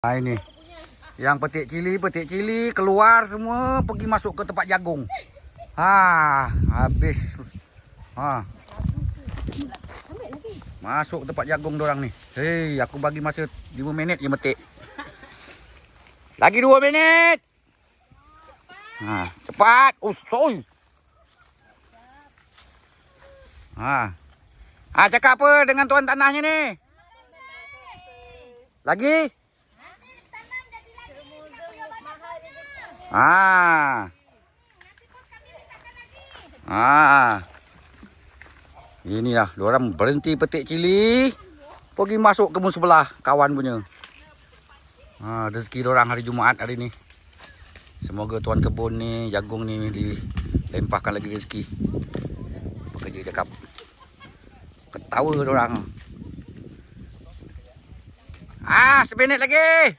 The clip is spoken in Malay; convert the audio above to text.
Ini yang petik cili keluar semua pergi masuk ke tempat jagung. Habis. Masuk ke tempat jagung dorang ni. Hei, aku bagi masa 5 minit je metik. Lagi 2 minit. Cepat. Ustoi. Cakap apa dengan tuan tanahnya ni? Lagi? Inilah diorang berhenti petik cili, pergi masuk kebun sebelah kawan punya. Rezeki diorang hari Jumaat hari ni. Semoga tuan kebun ni, jagung ni dilempahkan lagi rezeki. Pekerja cakap. Ketawa diorang. 1 minit lagi.